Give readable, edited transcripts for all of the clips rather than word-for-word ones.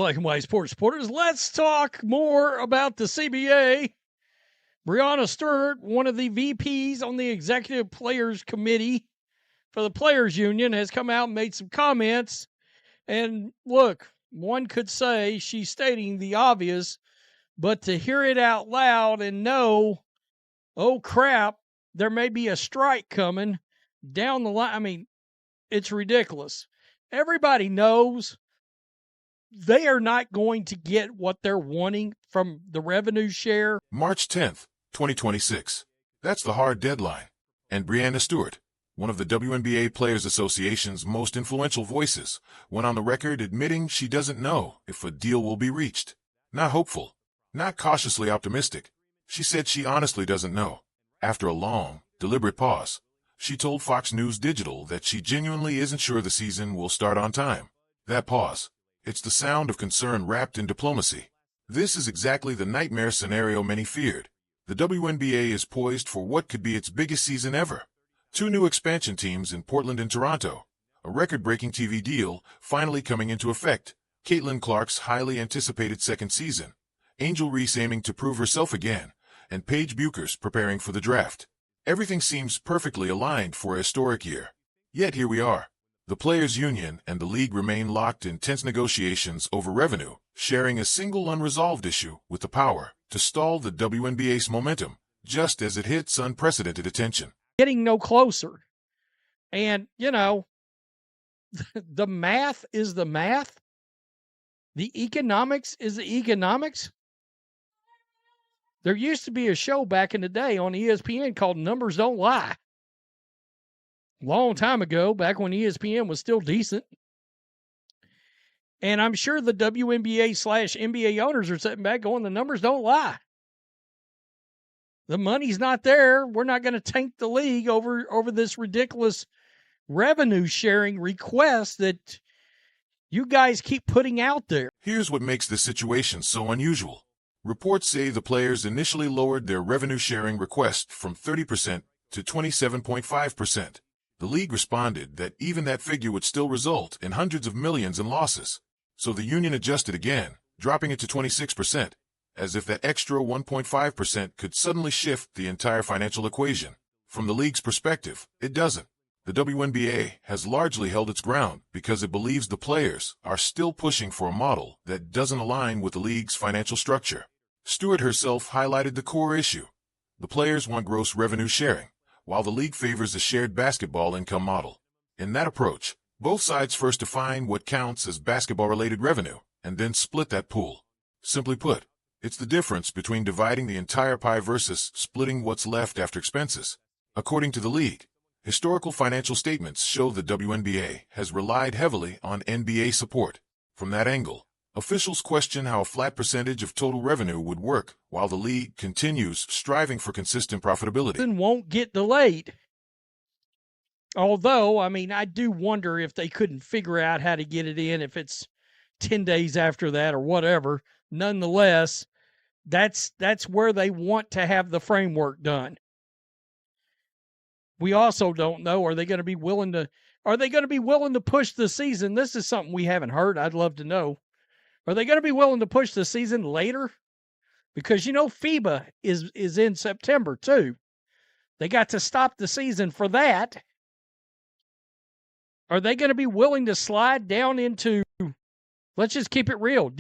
Black and White Sports supporters, let's talk more about the CBA. Breanna Stewart, one of the VPs on the Executive Players Committee for the Players Union, has come out and made some comments. And look, one could say she's stating the obvious, but to hear it out loud and know, oh crap, there may be a strike coming down the line. I mean, it's ridiculous. Everybody knows they are not going to get what they're wanting from the revenue share. March 10th, 2026. That's the hard deadline. And Breanna Stewart, one of the WNBA Players Association's most influential voices, went on the record admitting she doesn't know if a deal will be reached. Not hopeful, not cautiously optimistic. She said she honestly doesn't know. After a long, deliberate pause, she told Fox News Digital that she genuinely isn't sure the season will start on time. That pause. It's the sound of concern wrapped in diplomacy. This is exactly the nightmare scenario many feared. The WNBA is poised for what could be its biggest season ever. 2 new expansion teams in Portland and Toronto. A record-breaking TV deal finally coming into effect. Caitlin Clark's highly anticipated second season. Angel Reese aiming to prove herself again. And Paige Buecher's preparing for the draft. Everything seems perfectly aligned for a historic year. Yet here we are. The Players Union and the league remain locked in tense negotiations over revenue, sharing a single unresolved issue with the power to stall the WNBA's momentum, just as it hits unprecedented attention. Getting no closer. And, you know, the math is the math. The economics is the economics. There used to be a show back in the day on ESPN called Numbers Don't Lie. Long time ago, back when ESPN was still decent. And I'm sure the WNBA/NBA owners are sitting back going, the numbers don't lie. The money's not there. We're not going to tank the league over this ridiculous revenue sharing request that you guys keep putting out there. Here's what makes this situation so unusual. Reports say the players initially lowered their revenue sharing request from 30% to 27.5%. The league responded that even that figure would still result in hundreds of millions in losses. So the union adjusted again, dropping it to 26%, as if that extra 1.5% could suddenly shift the entire financial equation. From the league's perspective, it doesn't. The WNBA has largely held its ground because it believes the players are still pushing for a model that doesn't align with the league's financial structure. Stewart herself highlighted the core issue. The players want gross revenue sharing, while the league favors a shared basketball income model. In that approach, both sides first define what counts as basketball-related revenue, and then split that pool. Simply put, it's the difference between dividing the entire pie versus splitting what's left after expenses. According to the league, historical financial statements show the WNBA has relied heavily on NBA support. From that angle, officials question how a flat percentage of total revenue would work while the league continues striving for consistent profitability. And won't get delayed. Although, I mean, I do wonder if they couldn't figure out how to get it in if it's 10 days after that or whatever. Nonetheless, that's where they want to have the framework done. We also don't know, are they going to be willing to push the season? This is something we haven't heard. I'd love to know. Are they going to be willing to push the season later? Because, you know, FIBA is in September, too. They got to stop the season for that. Are they going to be willing to slide down into, let's just keep it real,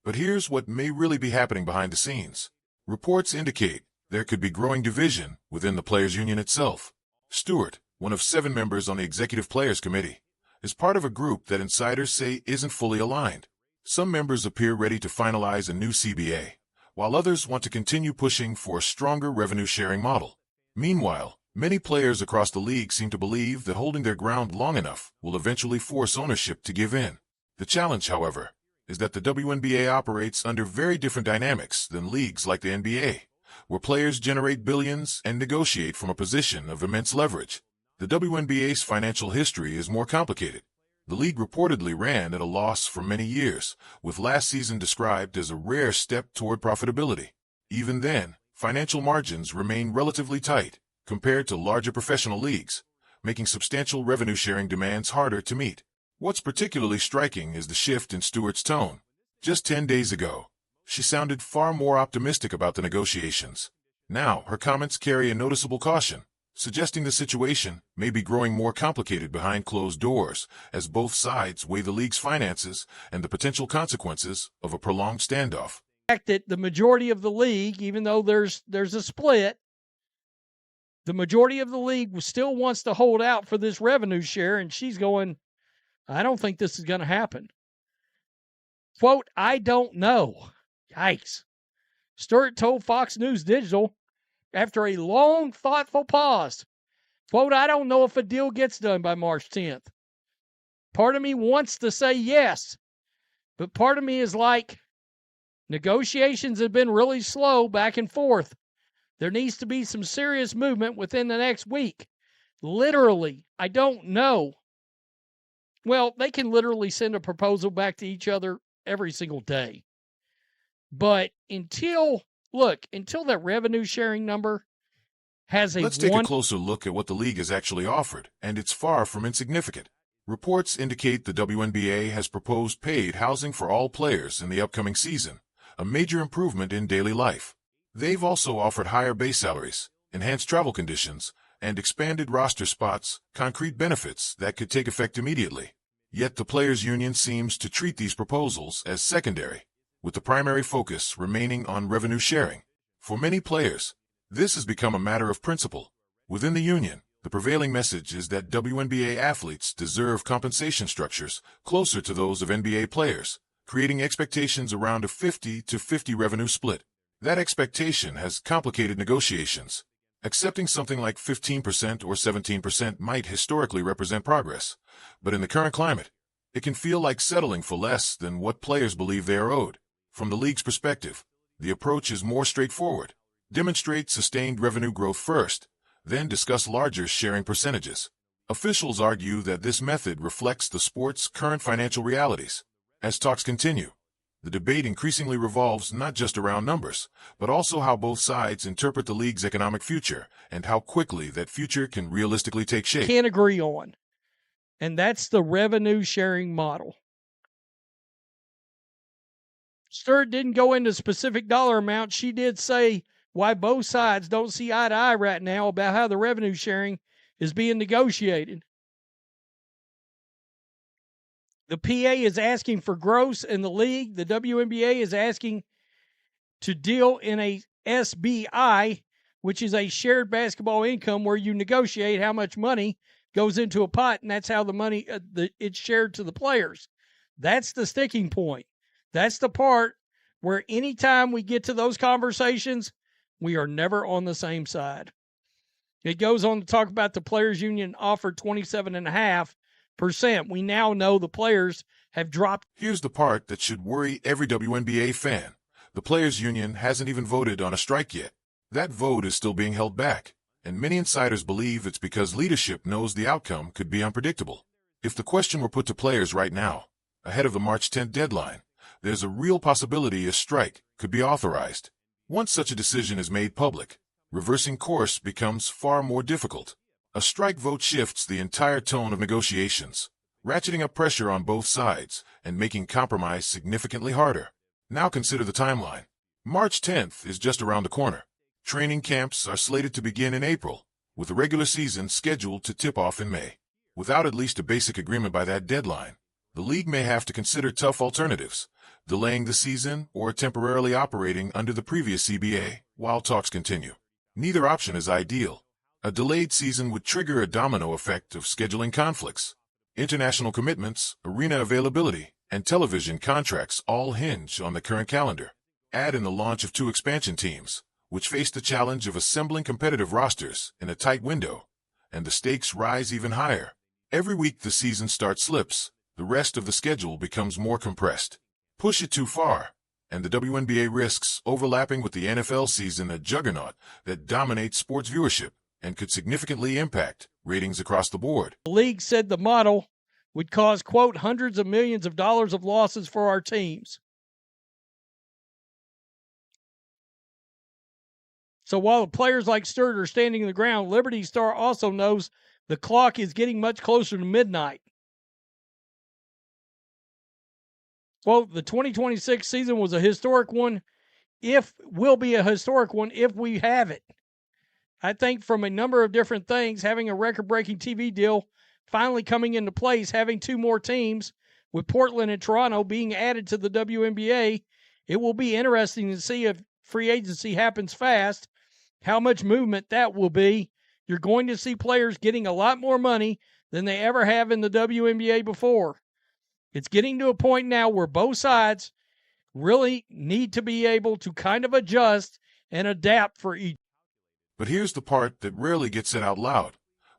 But here's what may really be happening behind the scenes. Reports indicate there could be growing division within the Players Union itself. Stewart, one of 7 members on the Executive Players Committee, is part of a group that insiders say isn't fully aligned. Some members appear ready to finalize a new CBA, while others want to continue pushing for a stronger revenue-sharing model. Meanwhile, many players across the league seem to believe that holding their ground long enough will eventually force ownership to give in. The challenge, however, is that the WNBA operates under very different dynamics than leagues like the NBA, where players generate billions and negotiate from a position of immense leverage. The WNBA's financial history is more complicated. The league reportedly ran at a loss for many years, with last season described as a rare step toward profitability. Even then, financial margins remain relatively tight compared to larger professional leagues, making substantial revenue-sharing demands harder to meet. What's particularly striking is the shift in Stewart's tone. Just 10 days ago, she sounded far more optimistic about the negotiations. Now, her comments carry a noticeable caution, suggesting the situation may be growing more complicated behind closed doors as both sides weigh the league's finances and the potential consequences of a prolonged standoff. That the majority of the league, even though there's a split, the majority of the league still wants to hold out for this revenue share, and she's going, I don't think this is going to happen. Quote, I don't know. Yikes. Stewart told Fox News Digital after a long, thoughtful pause. Quote, I don't know if a deal gets done by March 10th. Part of me wants to say yes, but part of me is like, negotiations have been really slow back and forth. There needs to be some serious movement within the next week. Literally, I don't know. Well, they can literally send a proposal back to each other every single day. But until that revenue sharing number has a Let's take a closer look at what the league has actually offered, and it's far from insignificant. Reports indicate the WNBA has proposed paid housing for all players in the upcoming season, a major improvement in daily life. They've also offered higher base salaries, enhanced travel conditions, and expanded roster spots, concrete benefits that could take effect immediately. Yet the Players' Union seems to treat these proposals as secondary, with the primary focus remaining on revenue sharing. For many players, this has become a matter of principle. Within the union, the prevailing message is that WNBA athletes deserve compensation structures closer to those of NBA players, creating expectations around a 50-50 revenue split. That expectation has complicated negotiations. Accepting something like 15% or 17% might historically represent progress, but in the current climate, it can feel like settling for less than what players believe they are owed. From the league's perspective, the approach is more straightforward. Demonstrate sustained revenue growth first, then discuss larger sharing percentages. Officials argue that this method reflects the sport's current financial realities. As talks continue, the debate increasingly revolves not just around numbers, but also how both sides interpret the league's economic future and how quickly that future can realistically take shape. Can't agree on. And that's the revenue sharing model. Stewart didn't go into specific dollar amounts. She did say why both sides don't see eye to eye right now about how the revenue sharing is being negotiated. The PA is asking for gross in the league. The WNBA is asking to deal in a SBI, which is a shared basketball income where you negotiate how much money goes into a pot, and that's how the money it's shared to the players. That's the sticking point. That's the part where anytime we get to those conversations, we are never on the same side. It goes on to talk about the Players Union offered 27.5%. We now know the players have dropped. Here's the part that should worry every WNBA fan. The Players Union hasn't even voted on a strike yet. That vote is still being held back, and many insiders believe it's because leadership knows the outcome could be unpredictable. If the question were put to players right now, ahead of the March 10th deadline, there's a real possibility a strike could be authorized. Once such a decision is made public, reversing course becomes far more difficult. A strike vote shifts the entire tone of negotiations, ratcheting up pressure on both sides and making compromise significantly harder. Now consider the timeline. March 10th is just around the corner. Training camps are slated to begin in April, with the regular season scheduled to tip off in May. Without at least a basic agreement by that deadline, the league may have to consider tough alternatives, delaying the season or temporarily operating under the previous CBA while talks continue. Neither option is ideal. A delayed season would trigger a domino effect of scheduling conflicts. International commitments, arena availability, and television contracts all hinge on the current calendar. Add in the launch of 2 expansion teams, which face the challenge of assembling competitive rosters in a tight window, and the stakes rise even higher. Every week the season start slips, the rest of the schedule becomes more compressed. Push it too far, and the WNBA risks overlapping with the NFL season, a juggernaut that dominates sports viewership and could significantly impact ratings across the board. The league said the model would cause, quote, hundreds of millions of dollars of losses for our teams. So while the players like Stewart are standing in the ground, Liberty Star also knows the clock is getting much closer to midnight. quote, the 2026 season was a historic one, will be a historic one if we have it. I think from a number of different things, having a record-breaking TV deal finally coming into place, having two more teams with Portland and Toronto being added to the WNBA, it will be interesting to see if free agency happens fast, how much movement that will be. You're going to see players getting a lot more money than they ever have in the WNBA before. It's getting to a point now where both sides really need to be able to kind of adjust and adapt for each. But here's the part that rarely gets said out loud.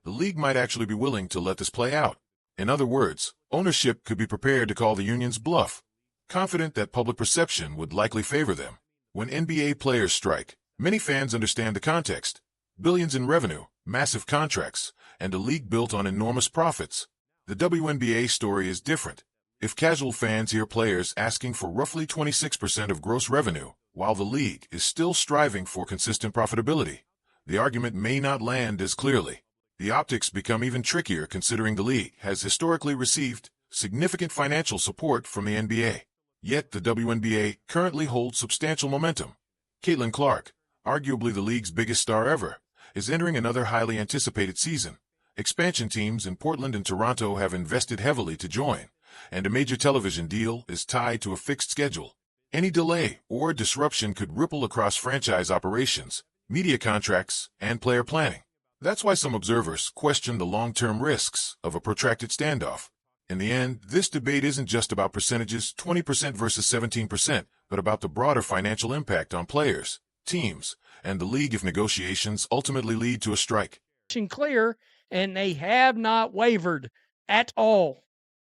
The league might actually be willing to let this play out. In other words, ownership could be prepared to call the union's bluff, confident that public perception would likely favor them. When NBA players strike, many fans understand the context. Billions in revenue, massive contracts, and a league built on enormous profits. The WNBA story is different. If casual fans hear players asking for roughly 26% of gross revenue, while the league is still striving for consistent profitability, the argument may not land as clearly. The optics become even trickier considering the league has historically received significant financial support from the NBA. Yet the WNBA currently holds substantial momentum. Caitlin Clark, arguably the league's biggest star ever, is entering another highly anticipated season. Expansion teams in Portland and Toronto have invested heavily to join, and a major television deal is tied to a fixed schedule. Any delay or disruption could ripple across franchise operations, media contracts, and player planning. That's why some observers question the long-term risks of a protracted standoff. In the end, this debate isn't just about percentages, 20% versus 17%, but about the broader financial impact on players, teams, and the league if negotiations ultimately lead to a strike. Clear, and they have not wavered at all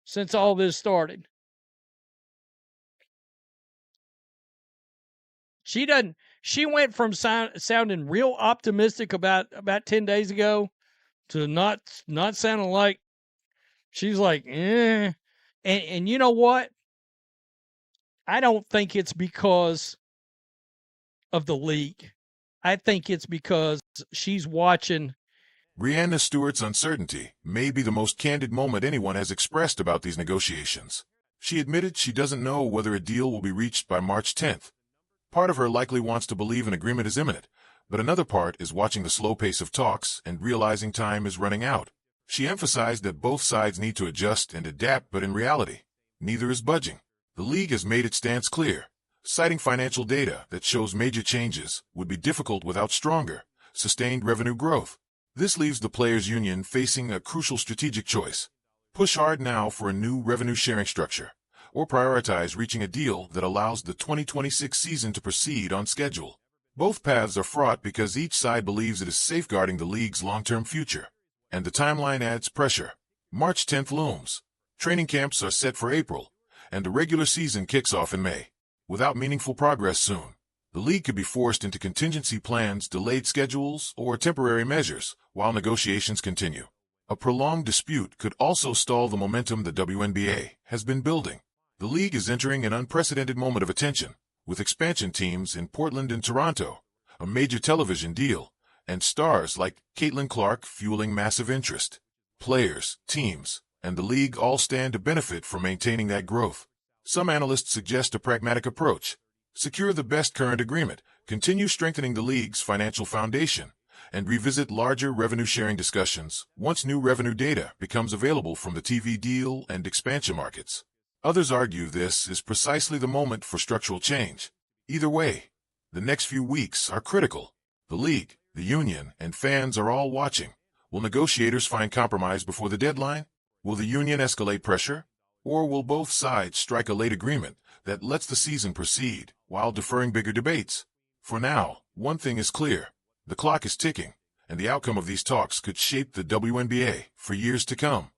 since all this started. She went from sounding real optimistic about 10 days ago to not sounding like she's like, eh. And you know what? I don't think it's because of the league. I think it's because she's watching. Breanna Stewart's uncertainty may be the most candid moment anyone has expressed about these negotiations. She admitted she doesn't know whether a deal will be reached by March 10th. Part of her likely wants to believe an agreement is imminent, but another part is watching the slow pace of talks and realizing time is running out. She emphasized that both sides need to adjust and adapt, but in reality, neither is budging. The league has made its stance clear, citing financial data that shows major changes would be difficult without stronger, sustained revenue growth. This leaves the players' union facing a crucial strategic choice. Push hard now for a new revenue-sharing structure, or prioritize reaching a deal that allows the 2026 season to proceed on schedule. Both paths are fraught because each side believes it is safeguarding the league's long-term future. And the timeline adds pressure. March 10th looms. Training camps are set for April, and the regular season kicks off in May. Without meaningful progress soon, the league could be forced into contingency plans, delayed schedules, or temporary measures while negotiations continue. A prolonged dispute could also stall the momentum the WNBA has been building. The league is entering an unprecedented moment of attention, with expansion teams in Portland and Toronto, a major television deal, and stars like Caitlin Clark fueling massive interest. Players, teams, and the league all stand to benefit from maintaining that growth. Some analysts suggest a pragmatic approach. Secure the best current agreement, continue strengthening the league's financial foundation, and revisit larger revenue-sharing discussions once new revenue data becomes available from the TV deal and expansion markets. Others argue this is precisely the moment for structural change. Either way, the next few weeks are critical. The league, the union, and fans are all watching. Will negotiators find compromise before the deadline? Will the union escalate pressure? Or will both sides strike a late agreement that lets the season proceed while deferring bigger debates? For now, one thing is clear. The clock is ticking, and the outcome of these talks could shape the WNBA for years to come.